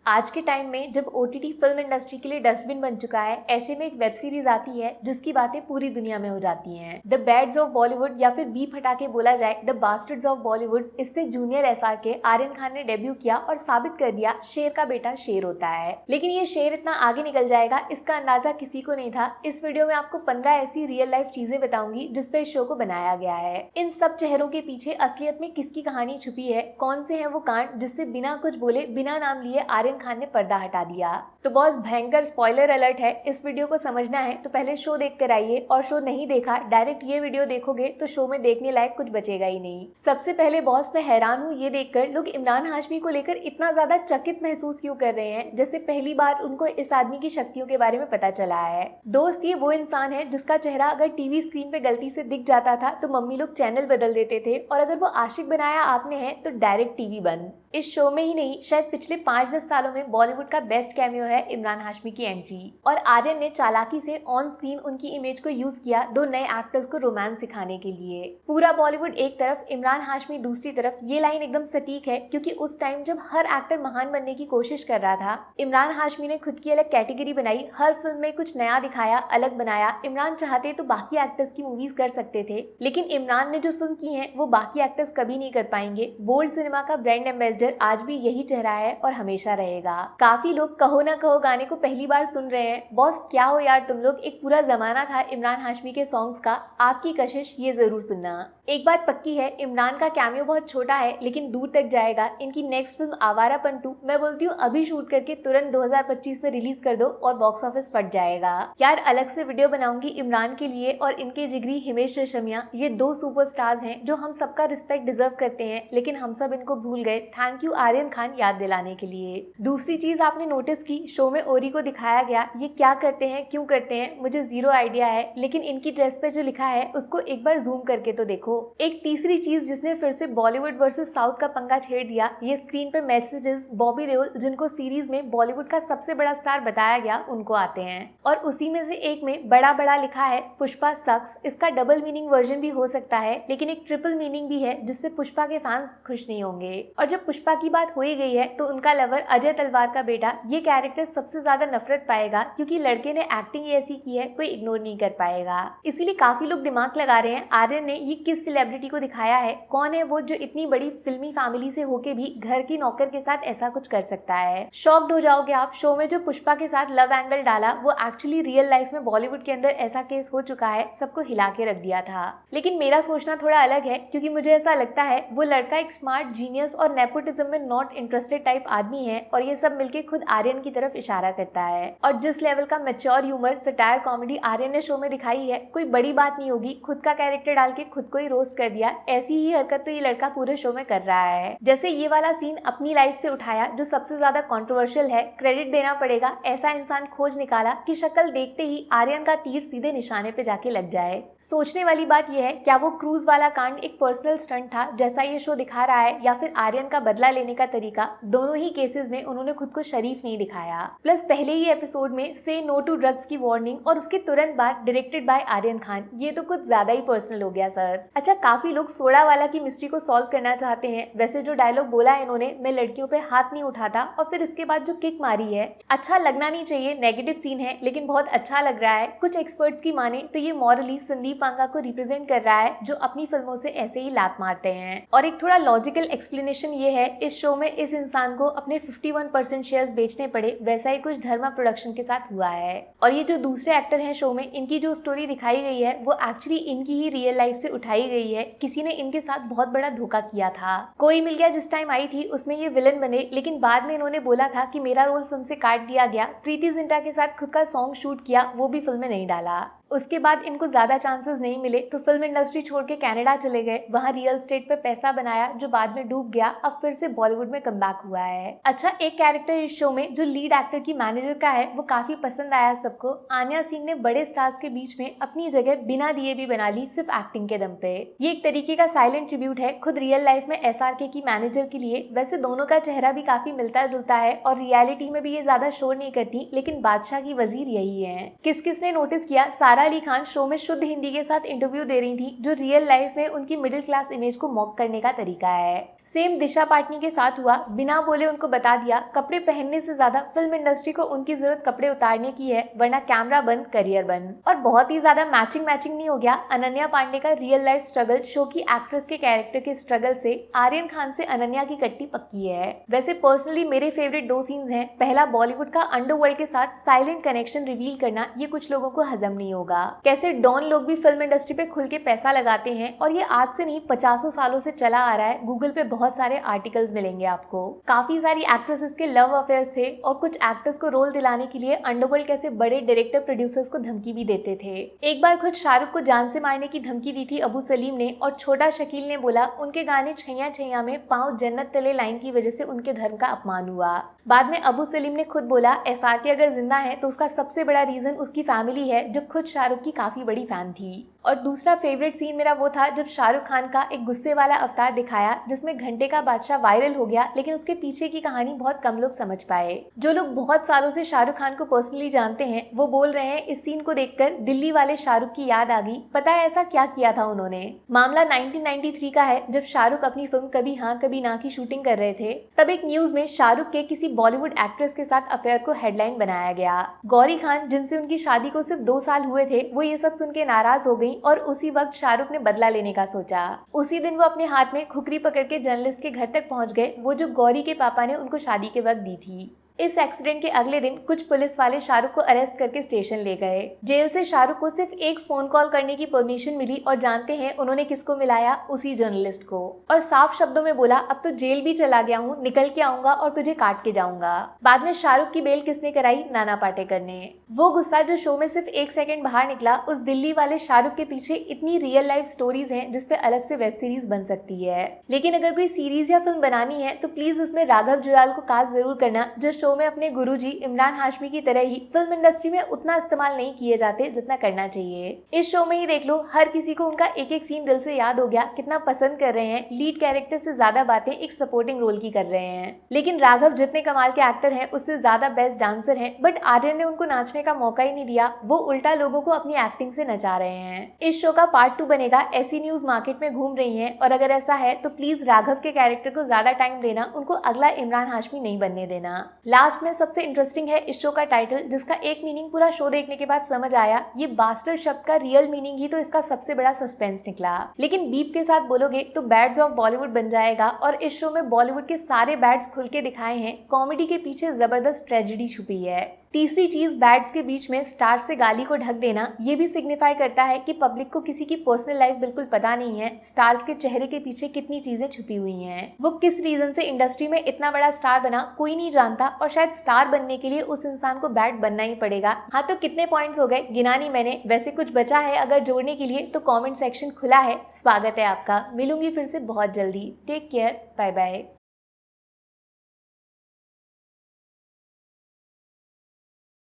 आज के टाइम में जब ओटीटी फिल्म इंडस्ट्री के लिए डस्टबिन बन चुका है, ऐसे में एक वेब सीरीज आती है जिसकी बातें पूरी दुनिया में हो जाती हैं। द बैड्स ऑफ बॉलीवुड या फिर बीप हटा के बोला जाए द बास्टर्ड्स ऑफ बॉलीवुड। इससे जूनियर एसआरके आर्यन खान ने डेब्यू किया और साबित कर दिया शेर का बेटा शेर होता है। लेकिन ये शेर इतना आगे निकल जाएगा इसका अंदाजा किसी को नहीं था। इस वीडियो में आपको 15 ऐसी रियल लाइफ चीजें बताऊंगी जिस पे इस शो को बनाया गया है। इन सब चेहरों के पीछे असलियत में किसकी कहानी छुपी है, कौन से हैं वो कांड जिससे बिना कुछ बोले बिना नाम लिए आर्यन खान ने पर्दा हटा दिया। तो बॉस भयंकर स्पॉइलर अलर्ट है। इस वीडियो को समझना है तो पहले शो देख कर आइए, और शो नहीं देखा डायरेक्ट ये वीडियो देखोगे तो शो में देखने लायक कुछ बचेगा ही नहीं। सबसे पहले बॉस मैं हैरान हूँ ये देखकर लोग इमरान हाशमी को लेकर इतना ज्यादा चकित महसूस क्यों कर रहे हैं, जैसे पहली बार उनको इस आदमी की शक्तियों के बारे में पता चला है। दोस्त ये वो इंसान है जिसका चेहरा अगर टीवी स्क्रीन पे गलती से दिख जाता था तो मम्मी लोग चैनल बदल देते थे, और अगर वो आशिक बनाया आपने है तो डायरेक्ट टीवी बंद। इस शो में ही नहीं शायद पिछले 5-10 सालों में बॉलीवुड का बेस्ट कैमियो है इमरान हाशमी की एंट्री। और आर्यन ने चालाकी से ऑन स्क्रीन उनकी इमेज को यूज किया दो नए एक्टर्स को रोमांस सिखाने के लिए। पूरा बॉलीवुड एक तरफ, इमरान हाशमी दूसरी तरफ। ये लाइन एकदम सटीक है क्योंकि उस टाइम जब हर एक्टर महान बनने की कोशिश कर रहा था, इमरान हाशमी ने खुद की अलग कैटेगरी बनाई। हर फिल्म में कुछ नया दिखाया, अलग बनाया। इमरान चाहते तो बाकी एक्टर्स की मूवीज कर सकते थे, लेकिन इमरान ने जो फिल्म की है वो बाकी एक्टर्स कभी नहीं कर पाएंगे। बोल्ड सिनेमा का ब्रांड एम्बेसडर आज भी यही चेहरा है और हमेशा रहेगा। काफी लोग कहो ना कहो गाने को पहली बार सुन रहे हैं। बॉस क्या हो यार तुम लोग, एक पूरा जमाना था इमरान हाशमी के सॉन्ग्स का। आपकी कशिश ये जरूर सुनना। एक बात पक्की है, इमरान का कैमियो बहुत छोटा है लेकिन दूर तक जाएगा। इनकी नेक्स्ट फिल्म आवारापन 2 मैं बोलती हूँ अभी शूट करके तुरंत 2025 में रिलीज कर दो और बॉक्स ऑफिस फट जाएगा। यार अलग से वीडियो बनाऊंगी इमरान के लिए और इनके जिगरी हिमेश रेशमिया। ये दो सुपरस्टार्स हैं जो हम सबका रिस्पेक्ट डिजर्व करते हैं, लेकिन हम सब इनको भूल गए। थैंक यू आर्यन खान याद दिलाने के लिए। दूसरी चीज आपने नोटिस की, शो में ओरी को दिखाया गया। ये क्या करते हैं, क्यों करते हैं, मुझे जीरो आइडिया है, लेकिन इनकी ड्रेस पे जो लिखा है उसको एक बार जूम करके तो देखो। एक तीसरी चीज जिसने फिर से बॉलीवुड वर्सेस साउथ का पंगा छेड़ दिया, ये स्क्रीन पे मैसेजेस बॉबी देओल जिनको सीरीज में बॉलीवुड का सबसे बड़ा स्टार बताया गया उनको आते हैं, और उसी में से एक में बड़ा बड़ा लिखा है पुष्पा सक्स। इसका डबल मीनिंग वर्जन भी हो सकता है, लेकिन एक ट्रिपल मीनिंग भी है जिससे पुष्पा के फैंस खुश नहीं होंगे। और जब पुष्पा की बात हो ही गई है तो उनका लवर अजय तलवार का बेटा, ये कैरेक्टर सबसे ज्यादा नफरत पाएगा क्योंकि लड़के ने एक्टिंग ऐसी की है कोई इग्नोर नहीं कर पाएगा। इसीलिए काफी लोग दिमाग लगा रहे हैं आर्यन ने ये किस सेलिब्रिटी को दिखाया है, कौन है वो जो इतनी बड़ी फिल्मी फैमिली से होके भी घर की नौकर के साथ ऐसा कुछ कर सकता है। शॉक्ड हो जाओगे आप। शो में जो पुष्पा के साथ लव एंगल डाला वो एक्चुअली रियल लाइफ में बॉलीवुड के अंदर ऐसा केस हो चुका है, सबको हिला के रख दिया था। लेकिन मेरा सोचना थोड़ा अलग है क्योंकि मुझे ऐसा लगता है वो लड़का एक स्मार्ट जीनियस और नेपोटिज्म में नॉट इंटरेस्टेड टाइप आदमी है, और ये सब मिलके खुद आर्यन की तरफ इशारा करता है। और जिस लेवल का mature humour satire comedy Aryan ने शो में दिखाई है, कोई बड़ी बात नहीं होगी। खुद का कैरेक्टर डाल के खुद को ही रोस्ट कर दिया। ऐसी ही हरकत तो ये लड़का पूरे शो में कर रहा है। जैसे ये वाला सीन अपनी लाइफ से उठाया जो सबसे ज्यादा कंट्रोवर्शियल है। क्रेडिट देना पड़ेगा, ऐसा इंसान खोज निकाला कि शक्ल देखते ही आर्यन का तीर सीधे निशाने पे जाके लग जाए। सोचने वाली बात यह है, क्या वो क्रूज वाला कांड एक पर्सनल स्टंट था जैसा ये शो दिखा रहा है, या फिर आर्यन का बदला लेने का तरीका? दोनों ही केसेस में उन्होंने खुद को शरीफ नहीं दिखाया। प्लस पहले ही एपिसोड में से नो टू ड्रग्स की वार्निंग, और उसके तुरंत बाद डायरेक्टेड बाय आर्यन खान। ये तो कुछ ज्यादा ही पर्सनल हो गया सर। अच्छा, काफी लोग सोडा वाला की मिस्ट्री को सॉल्व करना चाहते हैं। वैसे जो डायलॉग बोला है इन्होंने, मैं लड़कियों पे हाथ नहीं उठाता, और फिर इसके बाद जो किक मारी है, अच्छा लगना नहीं चाहिए, नेगेटिव सीन है लेकिन बहुत अच्छा लग रहा है। कुछ एक्सपर्ट्स की माने तो ये मॉरली संदीप पांगा को रिप्रेजेंट कर रहा है जो अपनी फिल्मों से ऐसे ही लात मारते हैं। और एक थोड़ा लॉजिकल एक्सप्लेनेशन ये है, इस शो में इस इंसान को अपने 51% शेयर्स बेचने पड़े, वैसा ही कुछ धर्मा प्रोडक्शन के साथ हुआ है। और ये जो दूसरे एक्टर हैं शो में, इनकी जो स्टोरी दिखाई गई है वो एक्चुअली इनकी ही रियल लाइफ से उठाई गई है। किसी ने इनके साथ बहुत बड़ा धोखा किया था। कोई मिल गया जिस टाइम आई थी उसमें ये विलन बने, लेकिन बाद में इन्होंने बोला था कि मेरा रोल फिल्म से काट दिया गया। प्रीति जिंटा के साथ खुद का सॉन्ग शूट किया, वो भी फिल्म में नहीं डाला। उसके बाद इनको ज्यादा चांसेस नहीं मिले तो फिल्म इंडस्ट्री छोड़ के कनाडा चले गए। वहाँ रियल एस्टेट पे पैसा बनाया जो बाद में डूब गया। अब फिर से बॉलीवुड में कमबैक हुआ है। अच्छा, एक कैरेक्टर इस शो में जो लीड एक्टर की मैनेजर का है वो काफी पसंद आया सबको। आन्या सिंह ने बड़े स्टार्स के बीच में अपनी जगह बिना दिए भी बना ली सिर्फ एक्टिंग के दम पे। ये एक तरीके का साइलेंट ट्रिब्यूट है खुद रियल लाइफ में एसआरके की मैनेजर के लिए। वैसे दोनों का चेहरा भी काफी मिलता जुलता है और रियलिटी में भी ये ज्यादा शोर नहीं करती, लेकिन बादशाह की वजीर यही है। किस किस ने नोटिस किया, सारा अली खान शो में शुद्ध हिंदी के साथ इंटरव्यू दे रही थी, जो रियल लाइफ में उनकी मिडिल क्लास इमेज को मॉक करने का तरीका है। सेम दिशा पाटनी के साथ हुआ, बिना बोले उनको बता दिया कपड़े पहनने से ज्यादा फिल्म इंडस्ट्री को उनकी जरूरत कपड़े उतारने की है, वरना कैमरा बंद करियर बंद। और बहुत ही ज्यादा मैचिंग नहीं हो गया अनन्या पांडे का रियल लाइफ स्ट्रगल शो की एक्ट्रेस के कैरेक्टर के स्ट्रगल से। आर्यन खान से अनन्या की कट्टी पक्की है। वैसे पर्सनली मेरे फेवरेट 2 सीन्स हैं। पहला, बॉलीवुड का अंडरवर्ल्ड के साथ साइलेंट कनेक्शन रिवील करना, ये कुछ लोगों को हजम नहीं होगा। कैसे डॉन लोग भी फिल्म इंडस्ट्री पे खुल के पैसा लगाते हैं, और ये आज से नहीं 50 सालों से चला आ रहा है। गूगल पे बहुत सारे आर्टिकल्स मिलेंगे आपको। काफी सारी एक्ट्रेसेस के लव अफेयर्स थे, और कुछ एक्टर्स को रोल दिलाने के लिए अंडरवर्ल्ड कैसे बड़े डायरेक्टर प्रोड्यूसर्स को धमकी भी देते थे। एक बार खुद शाहरुख को जान से मारने की धमकी दी थी अबू सलीम ने, और छोटा शकील ने बोला उनके गाने छैया छैया में पाँव जन्नत तले लाइन की वजह से उनके धर्म का अपमान हुआ। बाद में अबू सलीम ने खुद बोला SRK अगर जिंदा है तो उसका सबसे बड़ा रीजन उसकी फैमिली है, जो खुद शाहरुख की काफी बड़ी फैन थी। और दूसरा फेवरेट सीन मेरा वो था जब शाहरुख खान का एक गुस्से वाला अवतार दिखाया, जिसमें घंटे का बादशाह वायरल हो गया, लेकिन उसके पीछे की कहानी बहुत कम लोग समझ पाए। जो लोग बहुत सालों से शाहरुख खान को पर्सनली जानते हैं वो बोल रहे हैं इस सीन को देखकर दिल्ली वाले शाहरुख की याद आ गई। पता है ऐसा क्या किया था उन्होंने? मामला 1993 का है, जब शाहरुख अपनी फिल्म कभी हाँ कभी ना की शूटिंग कर रहे थे। तब एक न्यूज में शाहरुख के किसी बॉलीवुड एक्ट्रेस के साथ अफेयर को हेडलाइन बनाया गया। गौरी खान, जिनसे उनकी शादी को सिर्फ 2 साल हुए थे, वो ये सब सुन के नाराज हो गई, और उसी वक्त शाहरुख ने बदला लेने का सोचा। उसी दिन वो अपने हाथ में खुकरी पकड़ के जर्नलिस्ट के घर तक पहुंच गए, वो जो गौरी के पापा ने उनको शादी के वक्त दी थी। इस एक्सीडेंट के अगले दिन कुछ पुलिस वाले शाहरुख को अरेस्ट करके स्टेशन ले गए। जेल से शाहरुख को सिर्फ एक फोन कॉल करने की परमिशन मिली, और जानते हैं उन्होंने किसको मिलाया? उसी जर्नलिस्ट को। और साफ शब्दों में बोला अब तो जेल भी चला गया हूँ, निकल के आऊंगा और तुझे काट के जाऊंगा। बाद में शाहरुख की बेल किसने कराई? नाना पाटेकर ने। वो गुस्सा जो शो में सिर्फ 1 सेकंड बाहर निकला, उस दिल्ली वाले शाहरुख के पीछे इतनी रियल लाइफ स्टोरीज हैं जिसपे अलग से वेब सीरीज बन सकती है। लेकिन अगर कोई सीरीज या फिल्म बनानी है तो प्लीज उसमें राघव जुयाल को कास्ट जरूर करना, जो शो में अपने गुरुजी इमरान हाशमी की तरह ही फिल्म इंडस्ट्री में उतना इस्तेमाल नहीं किए जाते जितना करना चाहिए। इस शो में ही देख लो, हर किसी को उनका एक एक सीन दिल से याद हो गया, कितना पसंद कर रहे हैं। लीड कैरेक्टर से ज्यादा बातें एक सपोर्टिंग रोल की कर रहे हैं। लेकिन राघव जितने कमाल के एक्टर हैं उससे ज्यादा बेस्ट डांसर हैं, बट आर्यन ने उनको नाचने का मौका ही नहीं दिया। वो उल्टा लोगों को अपनी एक्टिंग से नचा रहे हैं। इस शो का पार्ट 2 बनेगा, ऐसी न्यूज मार्केट में घूम रही है, और अगर ऐसा है तो प्लीज राघव के कैरेक्टर को ज्यादा टाइम देना, उनको अगला इमरान हाशमी नहीं बनने देना। लास्ट में सबसे इंटरेस्टिंग है इस शो का टाइटल, जिसका एक मीनिंग पूरा शो देखने के बाद समझ आया। ये बास्टर्ड शब्द का रियल मीनिंग ही तो इसका सबसे बड़ा सस्पेंस निकला। लेकिन बीप के साथ बोलोगे तो बैड्स ऑफ बॉलीवुड बन जाएगा, और इस शो में बॉलीवुड के सारे बैड्स खुल के दिखाए हैं। कॉमेडी के पीछे जबरदस्त ट्रेजेडी छुपी है। तीसरी चीज, बैड्स के बीच में स्टार से गाली को ढक देना, ये भी सिग्निफाई करता है कि पब्लिक को किसी की पर्सनल लाइफ बिल्कुल पता नहीं है। स्टार्स के चेहरे के पीछे कितनी चीजें छुपी हुई हैं। वो किस रीजन से इंडस्ट्री में इतना बड़ा स्टार बना कोई नहीं जानता, और शायद स्टार बनने के लिए उस इंसान को बैड बनना ही पड़ेगा। हाँ तो कितने पॉइंट्स हो गए? गिना नहीं मैंने। वैसे कुछ बचा है अगर जोड़ने के लिए तो कॉमेंट सेक्शन खुला है, स्वागत है आपका। मिलूंगी फिर से बहुत जल्दी। Take care, bye bye.